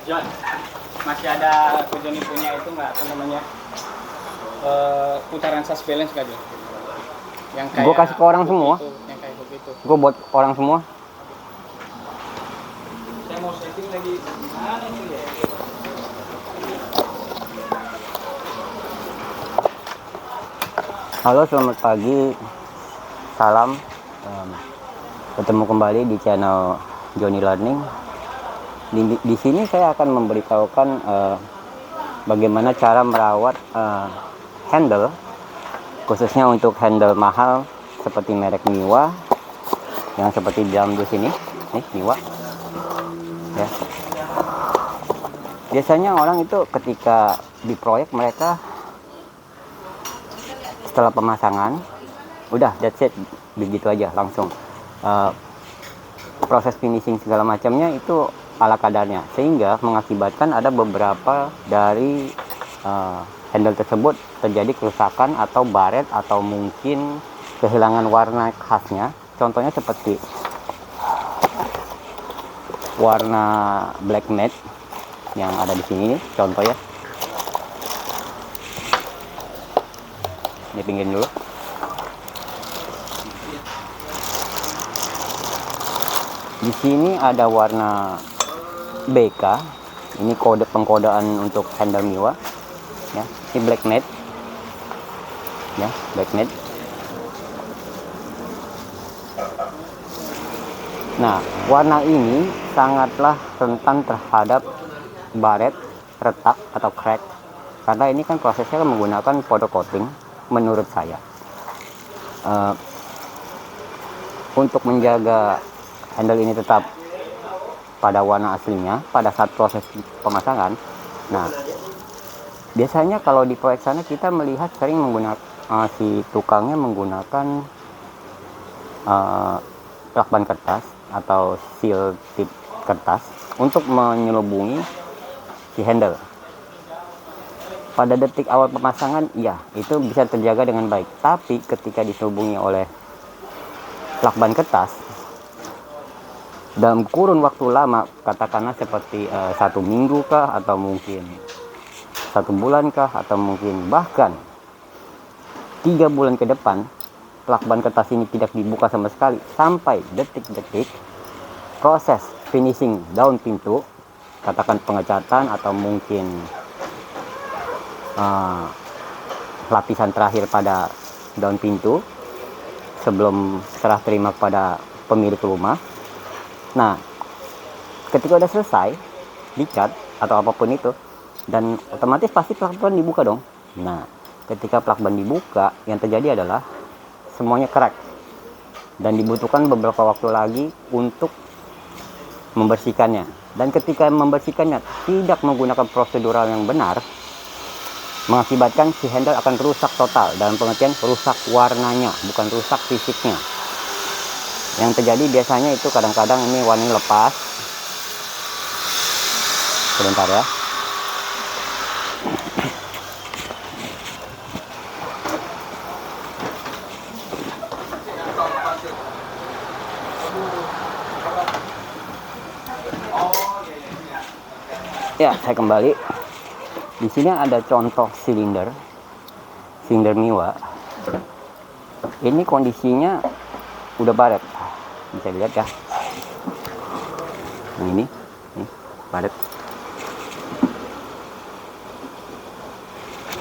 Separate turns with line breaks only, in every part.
John, masih ada Johnny punya itu nggak apa namanya putaran suspense nggak John? Yang kayak
gue kasih ke orang semua.
Yang kayak begitu.
Gue buat orang semua.
Saya mau setting lagi mana nih ya?
Halo, selamat pagi. Salam. Ketemu kembali di channel Johnny Learning. Di sini saya akan memberitahukan bagaimana cara merawat handle, khususnya untuk handle mahal seperti merek Miwa, yang seperti di dalam dus ini, nih Miwa. Ya. Biasanya orang itu ketika di proyek mereka setelah pemasangan, udah that's it, begitu aja langsung. Proses finishing segala macamnya itu ala kadarnya, sehingga mengakibatkan ada beberapa dari handle tersebut terjadi kerusakan atau baret atau mungkin kehilangan warna khasnya. Contohnya seperti warna black matte yang ada di sini nih, contoh ya. Ini pinggirin dulu. Di sini ada warna BK. Ini kode pengkodaan untuk handle Miwa. Ya, ini black matte. Ya, black matte. Nah, warna ini sangatlah rentan terhadap baret, retak atau crack. Karena ini kan prosesnya menggunakan powder coating. Menurut saya, untuk menjaga handle ini tetap pada warna aslinya pada saat proses pemasangan. Nah, biasanya kalau di proyek sana kita melihat sering menggunakan si tukangnya menggunakan lakban kertas atau seal tip kertas untuk menyelubungi si handle. Pada detik awal pemasangan, iya, itu bisa terjaga dengan baik. Tapi ketika diselubungi oleh lakban kertas, dalam kurun waktu lama, katakanlah seperti 1 minggu kah, atau mungkin 1 bulan kah, atau mungkin bahkan 3 bulan ke depan, lakban kertas ini tidak dibuka sama sekali sampai detik-detik proses finishing daun pintu, katakan pengecatan atau mungkin lapisan terakhir pada daun pintu sebelum serah terima kepada pemilik rumah. Nah, ketika udah selesai dicat atau apapun itu, dan otomatis pasti plakban dibuka dong. Nah, ketika plakban dibuka, yang terjadi adalah semuanya crack dan dibutuhkan beberapa waktu lagi untuk membersihkannya. Dan ketika membersihkannya tidak menggunakan prosedural yang benar, mengakibatkan si handle akan rusak total, dalam pengertian rusak warnanya, bukan rusak fisiknya. Yang terjadi biasanya itu kadang-kadang ini warnanya lepas. Sebentar ya. Ya, saya kembali. Di sini ada contoh silinder Miwa. Ini kondisinya udah baret, bisa dilihat ya. Nah, ini baret.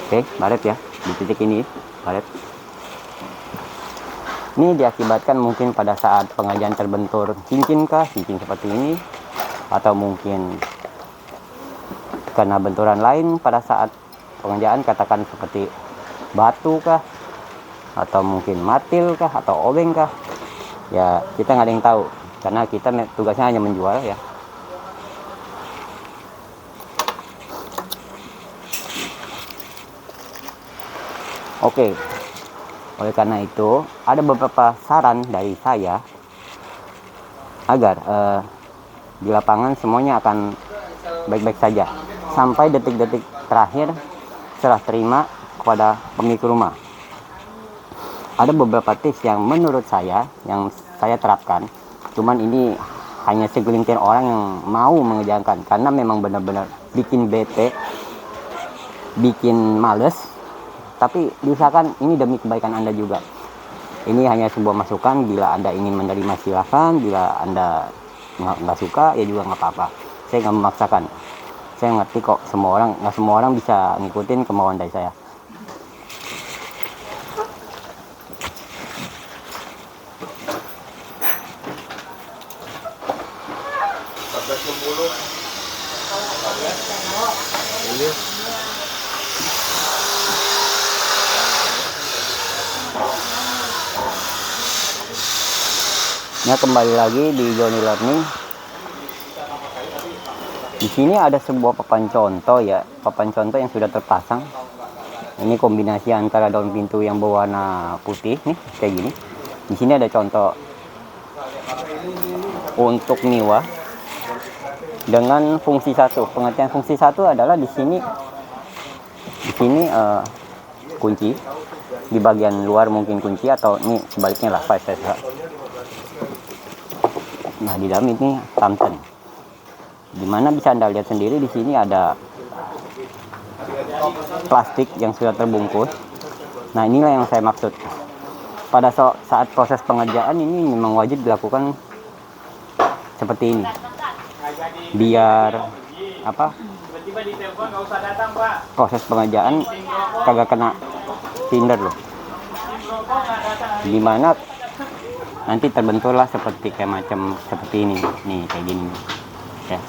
Oke, baret ya. Di titik ini baret. Ini diakibatkan mungkin pada saat pengajian terbentur cincin kah, cincin seperti ini, atau mungkin karena benturan lain pada saat pengerjaan, katakan seperti batu kah, atau mungkin matil kah, atau obeng kah, ya kita nggak ada yang tahu karena kita tugasnya hanya menjual ya. Oke, oleh karena itu ada beberapa saran dari saya agar di lapangan semuanya akan baik-baik saja sampai detik-detik terakhir serah terima kepada pemilik rumah. Ada beberapa tips yang menurut saya yang saya terapkan, cuman ini hanya segelintir orang yang mau mengerjakan, karena memang benar-benar bikin bete, bikin males. Tapi diusahakan, ini demi kebaikan Anda juga. Ini hanya sebuah masukan, bila Anda ingin menerima silakan, bila Anda nggak suka ya juga nggak apa-apa. Saya nggak memaksakan. Saya ngerti kok, nggak semua orang bisa ngikutin kemauan dari saya. Nah, kembali lagi di Johnny Learning. Di sini ada sebuah papan contoh ya, papan contoh yang sudah terpasang. Ini kombinasi antara daun pintu yang berwarna putih nih, kayak gini. Di sini ada contoh untuk niwa dengan fungsi satu. Pengertian fungsi satu adalah di sini kunci, di bagian luar mungkin kunci, atau ini sebaliknya lah, vice versa. Nah, di dalam ini tamten. Dimana bisa Anda lihat sendiri, di sini ada plastik yang sudah terbungkus. Nah, inilah yang saya maksud. Pada saat proses pengerjaan ini memang wajib dilakukan seperti ini. Biar proses pengerjaan kagak kena tinder loh. Dimana nanti terbenturlah seperti kayak macam seperti ini nih, kayak gini ya.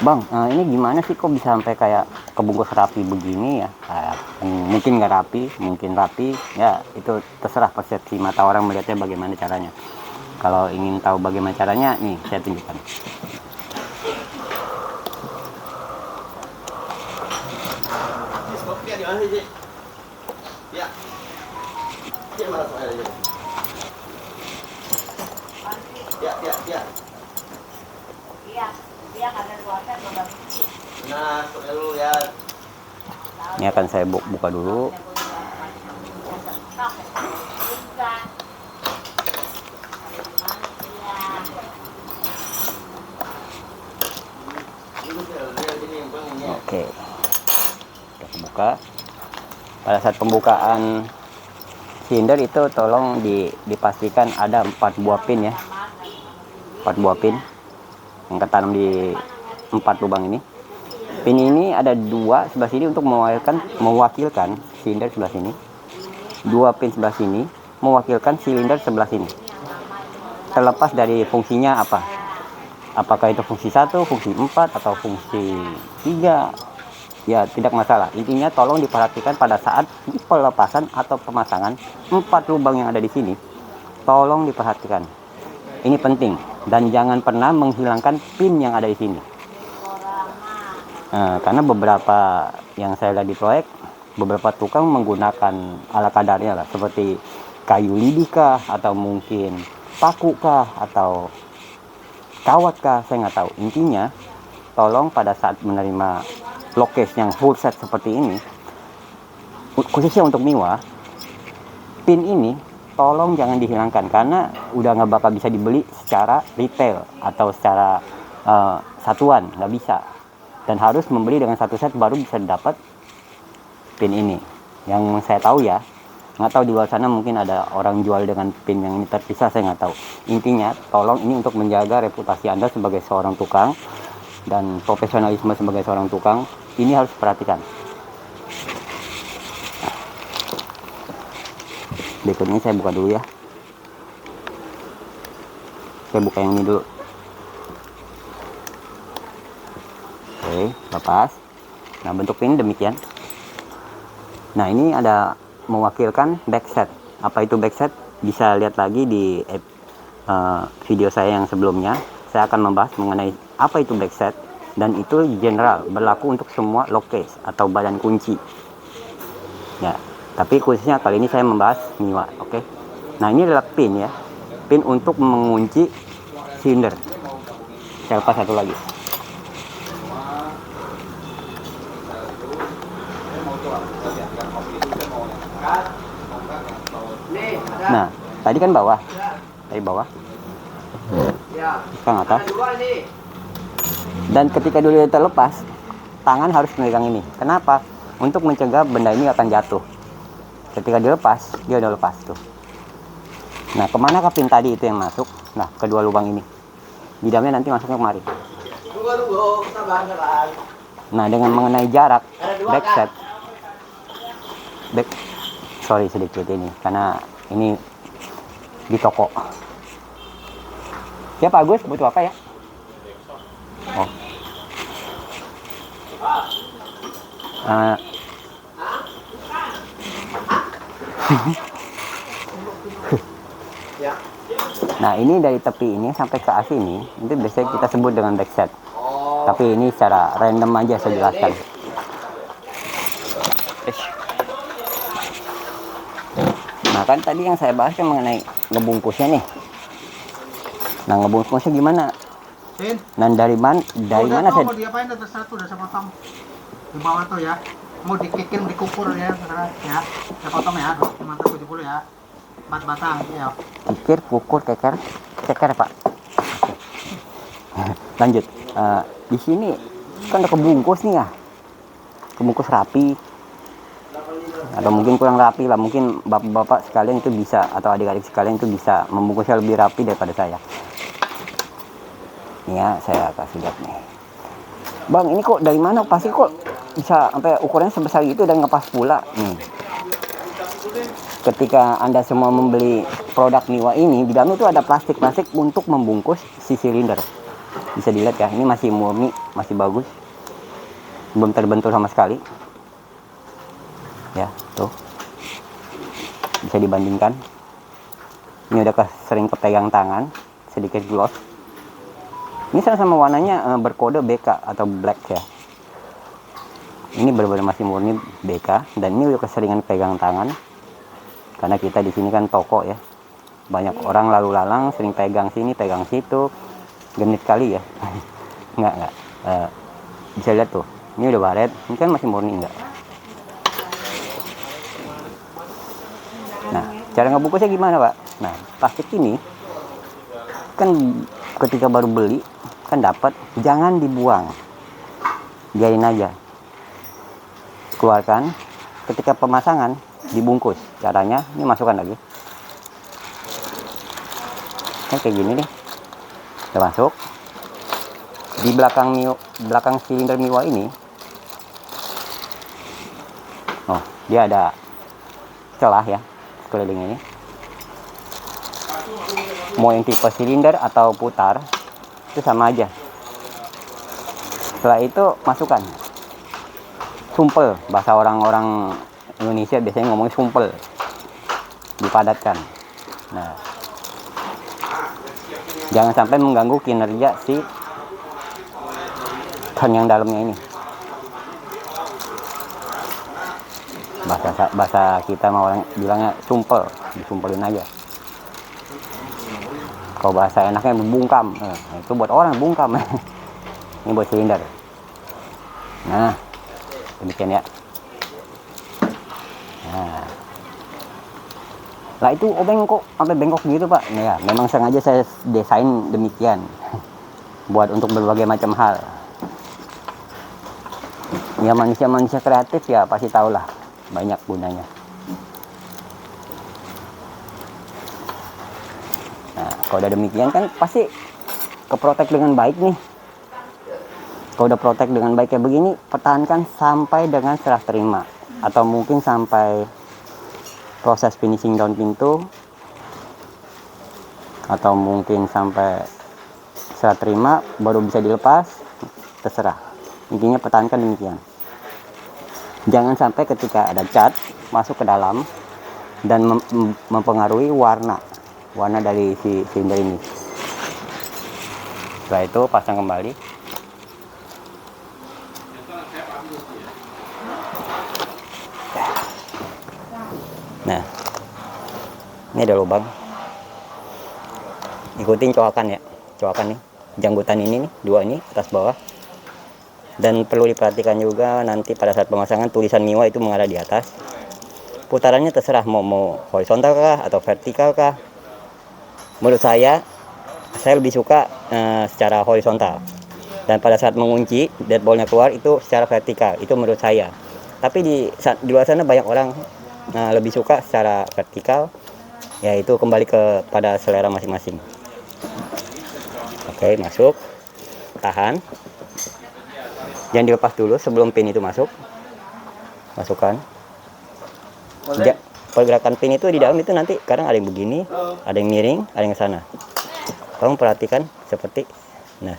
Bang, ini gimana sih kok bisa sampai kayak kebungkus rapi begini ya? Mungkin nggak rapi, mungkin rapi ya, itu terserah persepsi mata orang melihatnya bagaimana caranya. Kalau ingin tahu bagaimana caranya, nih saya tunjukkan. Ini akan saya buka dulu. Oke, kita buka. Pada saat pembukaan silinder itu tolong dipastikan ada 4 buah pin ya, 4 buah pin yang tertanam di 4 lubang ini. Pin ini ada 2 sebelah sini untuk mewakilkan silinder sebelah sini. 2 pin sebelah sini mewakilkan silinder sebelah sini. Terlepas dari fungsinya apa. Apakah itu fungsi 1, fungsi 4, atau fungsi 3, ya tidak masalah. Intinya tolong diperhatikan pada saat pelepasan atau pemasangan 4 lubang yang ada di sini. Tolong diperhatikan. Ini penting, dan jangan pernah menghilangkan pin yang ada di sini. Karena beberapa yang saya lihat di proyek, beberapa tukang menggunakan ala kadarnya lah, seperti kayu lidi kah, atau mungkin paku kah, atau kawat kah, saya nggak tahu. Intinya tolong pada saat menerima lockcase yang full set seperti ini, khususnya untuk Miwa, pin ini tolong jangan dihilangkan, karena udah nggak bakal bisa dibeli secara retail atau secara satuan, nggak bisa. Dan harus membeli dengan satu set baru bisa dapat pin ini. Yang saya tahu ya, nggak tahu di luar sana mungkin ada orang jual dengan pin yang ini terpisah, saya nggak tahu. Intinya tolong, ini untuk menjaga reputasi Anda sebagai seorang tukang dan profesionalisme sebagai seorang tukang, ini harus perhatikan. Berikutnya saya buka dulu ya. Saya buka yang ini dulu. Oke, lepas. Nah, bentuk pin demikian. Nah, ini ada mewakilkan backset. Apa itu backset? Bisa lihat lagi di video saya yang sebelumnya. Saya akan membahas mengenai apa itu backset, dan itu general, berlaku untuk semua lockcase atau badan kunci. Ya, tapi khususnya kali ini saya membahas Miwa, oke? Nah, ini adalah pin ya. Pin untuk mengunci silinder. Saya lepas satu lagi. Nah, Tadi kan bawah. Dari bawah. Ke atas. Dan ketika dulu terlepas, tangan harus memegang ini. Kenapa? Untuk mencegah benda ini akan jatuh. Ketika dilepas, dia udah lepas tuh. Nah, kemana pin tadi itu yang masuk? Nah, kedua lubang ini. Di dalamnya nanti masuknya kemari. Nah, dengan mengenai jarak sorry sedikit ini, karena ini di toko. Ya Pak Agus, butuh apa ya? Oh. Nah, ini dari tepi ini sampai ke as ini, itu biasanya kita sebut dengan backset. Tapi ini secara random aja saya jelaskan. Nah, kan tadi yang saya bahas kan mengenai ngebungkusnya nih. Nah, ngebungkusnya gimana? Nah, dari mana saya
mau diapain terserah tuh, udah saya potong di bawah tuh ya, mau dikikin dikukur ya terserah ya, saya potong ya 25-70 ya, 4 batang ya.
Kikir, kukur, keker Pak. Lanjut. Di sini kan udah kebungkus nih ya, kebungkus rapi, atau mungkin kurang rapi lah, mungkin bapak-bapak sekalian itu bisa, atau adik-adik sekalian itu bisa membungkusnya lebih rapi daripada saya. Ya, saya kasih lihat nih. Bang, ini kok dari mana? Pasti kok bisa sampai ukurannya sebesar itu dan ngepas pula. Nih. Ketika Anda semua membeli produk Miwa ini, di dalamnya itu ada plastik-plastik untuk membungkus si silinder. Bisa dilihat ya, ini masih murni, masih bagus. Belum terbentur sama sekali. Ya, tuh. Bisa dibandingkan. Ini udah sering kepegang tangan, sedikit gloss. Ini sama-sama warnanya berkode BK atau black ya. Ini benar-benar masih murni BK, dan ini udah keseringan pegang tangan. Karena kita di sini kan toko ya. Banyak orang lalu lalang sering pegang sini, pegang situ. Genit kali ya. Enggak. Bisa lihat tuh. Ini udah baret, ini kan masih murni enggak. Nah, cara ngebungkusnya gimana, Pak? Nah, plastik ini kan ketika baru beli kan dapat, jangan dibuang, biarin aja, keluarkan. Ketika pemasangan dibungkus. Caranya ini masukkan lagi, kayak gini nih, udah masuk di belakang silinder Miwa ini. Oh, dia ada celah ya sekeliling ini. Mau yang tipe silinder atau putar itu sama aja. Setelah itu masukkan sumpel, bahasa orang-orang Indonesia biasanya ngomong sumpel, dipadatkan. Nah, jangan sampai mengganggu kinerja si ban yang dalamnya ini. Bahasa kita mau orang bilangnya sumpel, disumpelin aja. Kalau bahasa enaknya membungkam, itu buat orang bungkam. Ini buat silinder. Nah, demikian ya. Nah, itu obeng kok sampai bengkok gitu Pak. Nah, ya, memang sengaja saya desain demikian, buat untuk berbagai macam hal. Ya, manusia kreatif ya pasti tahulah banyak gunanya. Nah, kalau udah demikian kan pasti keprotek dengan baik nih. Kalau udah protek dengan baik kayak begini, pertahankan sampai dengan serah terima, atau mungkin sampai proses finishing daun pintu, atau mungkin sampai serah terima baru bisa dilepas, terserah. Intinya pertahankan demikian. Jangan sampai ketika ada cat masuk ke dalam dan mempengaruhi warna dari si silinder ini. Setelah itu pasang kembali. Nah, ini ada lubang. Ikutin coakan ya, coakan nih, janggutan ini nih, dua ini atas bawah. Dan perlu diperhatikan juga nanti pada saat pemasangan tulisan Miwa itu mengarah di atas. Putarannya terserah mau horizontal kah atau vertikal kah. menurut saya lebih suka secara horizontal. Dan pada saat mengunci deadbolt-nya keluar itu secara vertikal, itu menurut saya. Tapi di luar sana banyak orang lebih suka secara vertikal, yaitu kembali pada selera masing-masing. Oke, masuk, tahan, jangan dilepas dulu sebelum pin itu masuk. Masukkan. Pergerakan pin itu di dalam itu nanti kadang ada yang begini, ada yang miring, ada yang ke sana. Kamu perhatikan seperti, nah,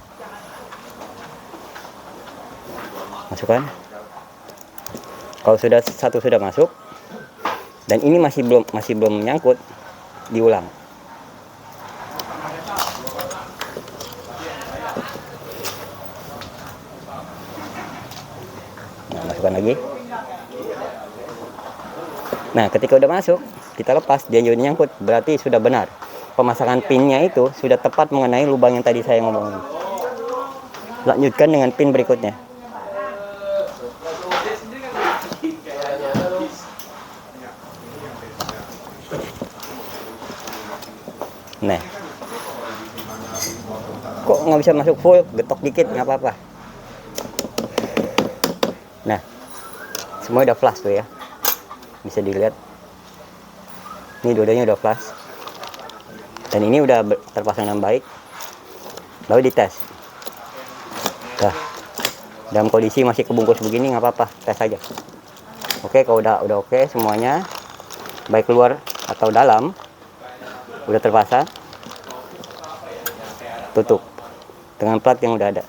masukkan. Kalau satu sudah masuk dan ini masih belum menyangkut, diulang. Nah, masukkan lagi. Nah, ketika udah masuk, kita lepas, dia jadi nyangkut, berarti sudah benar. Pemasangan pinnya itu sudah tepat mengenai lubang yang tadi saya ngomongin. Lanjutkan dengan pin berikutnya. Nah, kok nggak bisa masuk full, getok dikit nggak apa-apa. Nah, semua udah flush tuh ya, bisa dilihat. Ini dua-duanya udah flush dan ini udah terpasang dengan baik. Lalu dites. Nah, dalam kondisi masih kebungkus begini nggak apa-apa, tes aja. Oke, kalau udah oke semuanya, baik luar atau dalam, udah terpasang, tutup dengan plat yang udah ada.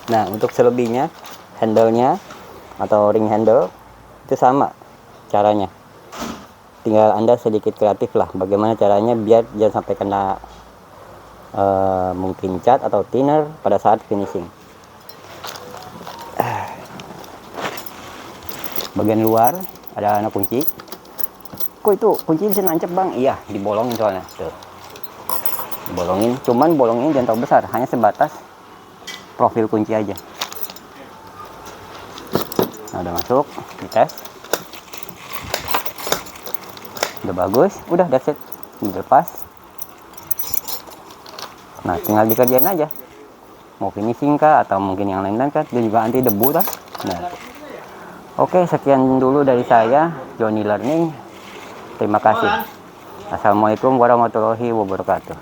Nah, untuk selebihnya, handle-nya atau ring handle itu sama caranya. Tinggal Anda sedikit kreatif lah bagaimana caranya biar jangan sampai kena mungkin cat atau thinner pada saat finishing. Bagian luar ada anak kunci. Kok itu kunci bisa nancep bang? Iya, dibolongin soalnya. Tuh. Dibolongin, cuman bolongin jangan terlalu besar, hanya sebatas profil kunci aja. Nah, udah masuk, dites. Udah bagus, udah that's it. Dilepas. Nah, tinggal dikerjain aja. Mau finishing kah atau mungkin yang lain-lain kah, dia juga anti debu lah. Nah. Oke, sekian dulu dari saya, Johnny Learning. Terima kasih. Assalamualaikum warahmatullahi wabarakatuh.